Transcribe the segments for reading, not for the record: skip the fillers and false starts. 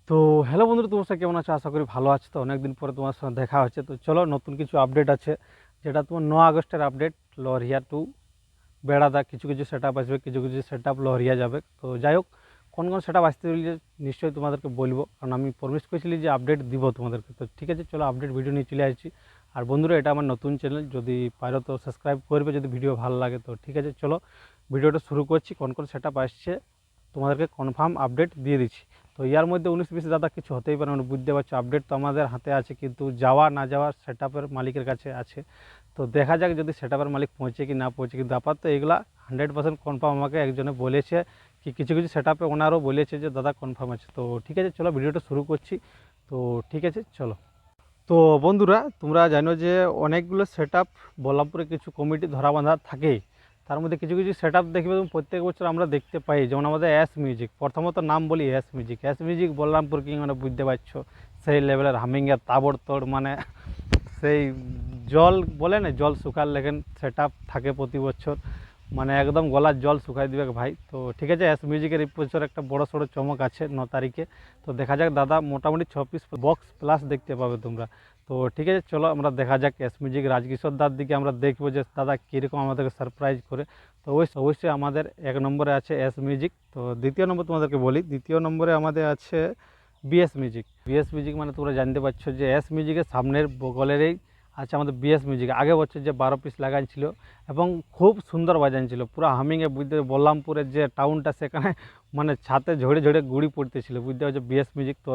তো হ্যালো বন্ধুরা, তোমার সাথে কেমন আছো? আশা করি ভালো আছো। তো অনেকদিন পরে তোমার সঙ্গে দেখা হচ্ছে। তো চলো, নতুন কিছু আপডেট আছে, যেটা তোমার 9 আগস্টের আপডেট। লহরিয়া টু বেড়াদা কিছু কিছু সেট আপ আসবে, কিছু কিছু সেট আপ লহরিয়া যাবে। তো যাই হোক, কোন কোন সেট আপ আসতে চলেছে নিশ্চয়ই তোমাদেরকে বলবো, কারণ আমি প্রমিস করেছিলি যে আপডেট দিব তোমাদেরকে। তো ঠিক আছে, চলো আপডেট ভিডিও নিয়ে চলে আসছি। আর বন্ধুরা, এটা আমার নতুন চ্যানেল, যদি পারো তো সাবস্ক্রাইব করবে যদি ভিডিও ভালো লাগে। তো ঠিক আছে, চলো ভিডিওটা শুরু করছি। কোন কোন সেট আপ আসছে তোমাদেরকে কনফার্ম আপডেট দিয়ে দিচ্ছি। তো ইয়ার মধ্যে 19-20 দাদা কিছু হতেই পারে, মানে বুঝতে পারছো। আপডেট তো আমাদের হাতে আছে, কিন্তু যাওয়া না যাওয়ার সেট আপের মালিকের কাছে আছে। তো দেখা যাক যদি সেট আপের মালিক পৌঁছে কি না পৌঁছে, কিন্তু আপাতত এগুলা 100% কনফার্ম আমাকে একজনে বলেছে, কি কিছু কিছু সেট আপে ওনারও বলেছে যে দাদা কনফার্ম আছে। তো ঠিক আছে, চলো ভিডিওটা শুরু করছি। তো ঠিক আছে, চলো। তো বন্ধুরা, তোমরা জানো যে অনেকগুলো সেট আপ বল্লভপুরে কিছু কমিটি ধরা বাঁধা থাকেই। তার মধ্যে কিছু কিছু সেট আপ দেখবে তুমি প্রত্যেক বছর আমরা দেখতে পাই, যেমন আমাদের অ্যাস মিউজিক। প্রথমত নাম বলি as music. As music Balrampur king, মানে বুঝতে পারছো সেই লেভেলের হামিংয়ের তাবড়তোড়, মানে সেই জল বলে না, জল শুকার লেগেন সেট আপ থাকে প্রতি বছর, মানে একদম গলার জল শুকাই দিবে ভাই। তো ঠিক আছে, এস মিউজিকের এই বছর একটা বড় সড়ো চমক আছে 9 তারিখে। তো দেখা যাক দাদা, মোটামুটি 6 পিস বক্স প্লাস দেখতে পাবে তোমরা। তো ঠিক আছে, চলো আমরা দেখা যাক এস মিউজিক রাজকিশোর দার দিকে আমরা দেখবো যে দাদা কীরকম আমাদেরকে সারপ্রাইজ করে। তো অবশ্যই আমাদের 1 নম্বরে আছে এস মিউজিক। তো দ্বিতীয় নম্বর তোমাদেরকে বলি, দ্বিতীয় নম্বরে আমাদের আছে বিএস মিউজিক। বিএস মিউজিক মানে তোমরা জানতে পারছো যে এস মিউজিকের সামনের বগলেরই আছে আমাদের বিএস মিউজিক। আগের বছর যে 12 পিস লাগাইছিল এবং খুব সুন্দর বাজানছিল, পুরো হামিংয়ে বুঝতে। বল্লামপুরের যে টাউনটা, সেখানে মানে ছাতে ঝরে ঝরে গুড়ি পড়তেছিল, বুঝতে পারছো বিএস মিউজিক। তো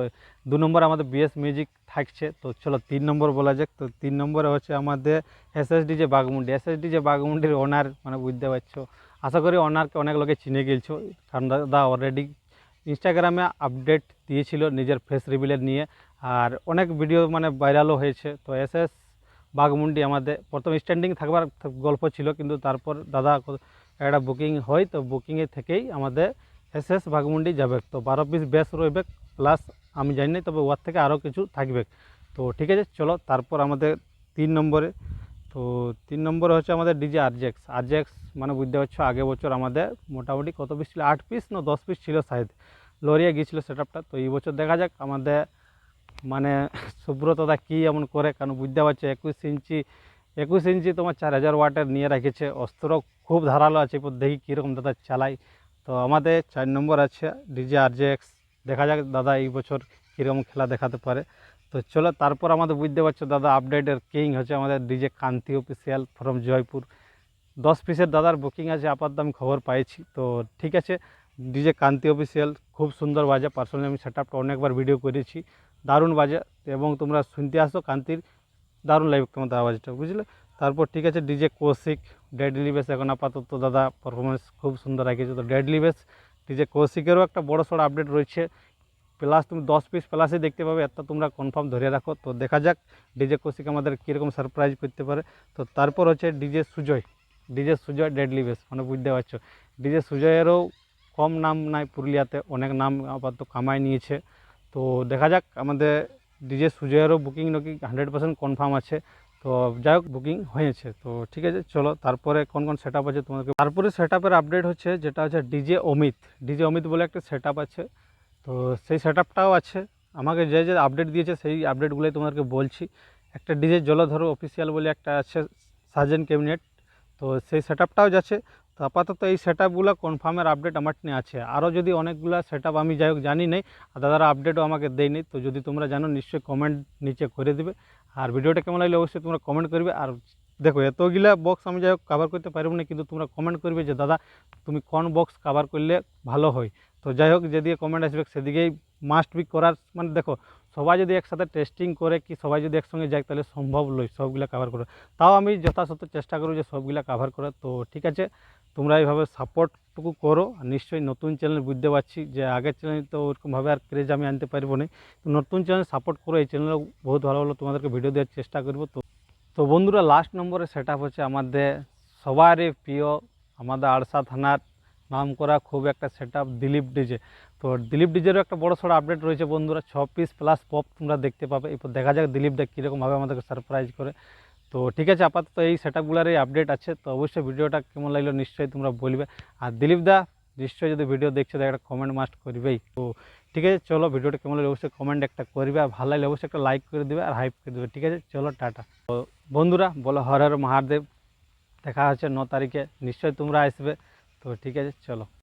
2 নম্বর আমাদের বিএস মিউজিক থাকছে। তো চলো 3 নম্বর বলা যাক। তো 3 নম্বরে হচ্ছে আমাদের এসএসডি যে বাঘমুন্ডি। এসএসডি যে বাঘমুন্ডির ওনার, মানে বুঝতে পারছো, আশা করি ওনারকে অনেক লোকে চিনে গেলছো, কারণ দাদা অলরেডি ইনস্টাগ্রামে আপডেট দিয়েছিল নিজের ফেস রিভিলের নিয়ে, আর অনেক ভিডিও মানে ভাইরালও হয়েছে। তো এসএস বাঘমুন্ডি আমাদের প্রথম স্ট্যান্ডিং থাকবার গল্প ছিল, কিন্তু তারপর দাদা একটা বুকিং হয়, তো বুকিংয়ে থেকেই আমাদের এসএস বাঘমুন্ডি যাবে। তো 12 পিস বেস রইবে, প্লাস আমি জানি না, তবে ওর থেকে আরও কিছু থাকবে। তো ঠিক আছে, চলো তারপর আমাদের 3 নম্বরে। তো 3 নম্বরে হচ্ছে আমাদের ডিজে আরজেক্স। আরজেক্স মানে বুঝতে পারছো, আগের বছর আমাদের মোটামুটি কত পিস ছিল, 8 পিস না 10 পিস ছিল শায়দ, লরিয়া গিয়েছিলো সেট আপটা। তো এই বছর দেখা যাক আমাদের মানে সুব্রতদা কী এমন করে, কারণ বুঝতে পারছো 21 ইঞ্চি তোমার 4000 ওয়াটের নিয়ে রেখেছে, অস্ত্র খুব ধারালো আছে। এরপর দেখি কীরকম দাদা চালাই। তো আমাদের 4 নম্বর আছে ডিজে আরজেক্স। দেখা যাক দাদা এই বছর কীরকম খেলা দেখাতে পারে। তো চলো তারপর আমাদের বুঝতে পারছো দাদা আপডেটের কিং হচ্ছে আমাদের DJ Kanti official from Jaipur. 10 পিসের দাদার বুকিং আছে আপাতত, আমি খবর পাইছি। তো ঠিক আছে, ডিজে কান্তি অফিসিয়াল খুব সুন্দর বাজে। পার্সোনালি আমি সেট আপটা অনেকবার ভিডিও করেছি, দারুণ বাজে। এবং তোমরা শুনতে আসো, কান্তির দারুণ লাগবে তোমাদের আওয়াজটা, বুঝলে। তারপর ঠিক আছে, ডিজে কৌশিক ডেডলি বেস। এখন আপাতত দাদা পারফরমেন্স খুব সুন্দর রেখেছে। তো ডেডলি বেস ডিজে কৌশিকেরও একটা বড় সড়ো আপডেট রয়েছে, প্লাস তুমি 10 পিস প্লাসই দেখতে পাবে, এত তোমরা কনফার্ম ধরে রাখো। তো দেখা যাক ডিজে কৌশিক আমাদের কীরকম সারপ্রাইজ করতে পারে। তো তারপর হচ্ছে DJ Sujoy. DJ Sujoy deadly bass, মানে বুঝতে পারছো ডিজে সুজয়েরও কম নাম নাই পুরুলিয়াতে, অনেক নাম আপাতত কামাই নিয়েছে। তো দেখা যাক আমাদের ডিজে সুজয়েরও বুকিং নাকি 100% কনফার্ম আছে। তো যাই হোক, বুকিং হয়েছে। তো ঠিক আছে, চলো তারপরে কোন কোন সেট আপ আছে তোমাদেরকে। তারপরে সেট আপের আপডেট হচ্ছে যেটা হচ্ছে ডিজে অমিত। ডিজে অমিত বলে একটা সেট আপ আছে। তো সেই সেট আপটাও আছে, আমাকে যে যে আপডেট দিয়েছে সেই আপডেটগুলোই তোমাদেরকে বলছি। একটা ডিজে জলধর অফিসিয়াল বলে একটা আছে, সার্জেন ক্যাবিনেট। তো সেই সেট আপটাও যাচ্ছে। তো আপাতত এই সেট আপগুলো কনফার্মের আপডেট আমার নিয়ে আছে। আরও যদি অনেকগুলো সেট আপ আমি যাই হোক জানি নেই, আর দাদারা আপডেটও আমাকে দেয়নি। তো যদি তোমরা জানো নিশ্চয়ই কমেন্ট নিচে করে দেবে। আর ভিডিওটা কেমন লাগলে অবশ্যই তোমরা কমেন্ট করবে। আর দেখো, এতগুলা বক্স আমি যাই হোক কভার করতে পারবো না, কিন্তু তোমরা কমেন্ট করবে যে দাদা তুমি কোন বক্স কভার করলে ভালো হয়। তো যাই হোক, যেদিকে কমেন্ট আসবে সেদিকেই মাস্ট বি করার, মানে দেখো সবাই যদি একসাথে টেস্টিং করে, কি সবাই যদি একসঙ্গে যায়, তাহলে সম্ভব নয় সবগুলা কভার করা। তাও আমি যথাযথ চেষ্টা করব যে সবগুলা কভার করার। তো ঠিক আছে, তোমরা এইভাবে সাপোর্টটুকু করো। আর নিশ্চয়ই নতুন চ্যানেল, বুঝতে পারছি যে আগের চ্যানেল তো ওরকমভাবে আর ক্রেজ আমি আনতে পারবো না। তো নতুন চ্যানেল সাপোর্ট করো, এই চ্যানেলে বহুত ভালো ভালো তোমাদেরকে ভিডিও দেওয়ার চেষ্টা করবো। তো তো বন্ধুরা, লাস্ট নম্বরে সেট আপ হচ্ছে আমাদের সবারই প্রিয়, আমাদের আড়সা থানার নাম করা খুব একটা সেট আপ দিলীপ ডিজে। তো দিলীপ ডিজেরও একটা বড় সড়ো আপডেট রয়েছে বন্ধুরা, 6 পিস প্লাস পপ তোমরা দেখতে পাবে। এরপর দেখা যাক দিলীপটা কীরকমভাবে আমাদেরকে সারপ্রাইজ করে। তো ঠিক আছে, আপাতত এই সেট আপগুলোরই আপডেট আছে। তো অবশ্যই ভিডিওটা কেমন লাগলো নিশ্চয়ই তোমরা বলবে। আর দিলীপ দা নিশ্চয়ই যদি ভিডিও দেখছো, একটা কমেন্ট মাস্ট করবেই। তো ঠিক আছে, চলো ভিডিওটা কেমন লাগলে অবশ্যই কমেন্ট একটা করবে, আর ভালো লাগলে অবশ্যই একটা লাইক করে দিবে আর হাইপ করে দেবে। ঠিক আছে, চলো টাটা। তো বন্ধুরা বলো হর হর মহাদেব, দেখা হচ্ছে 9 তারিখে, নিশ্চয়ই তোমরা আসবে। তো ঠিক আছে, চলো।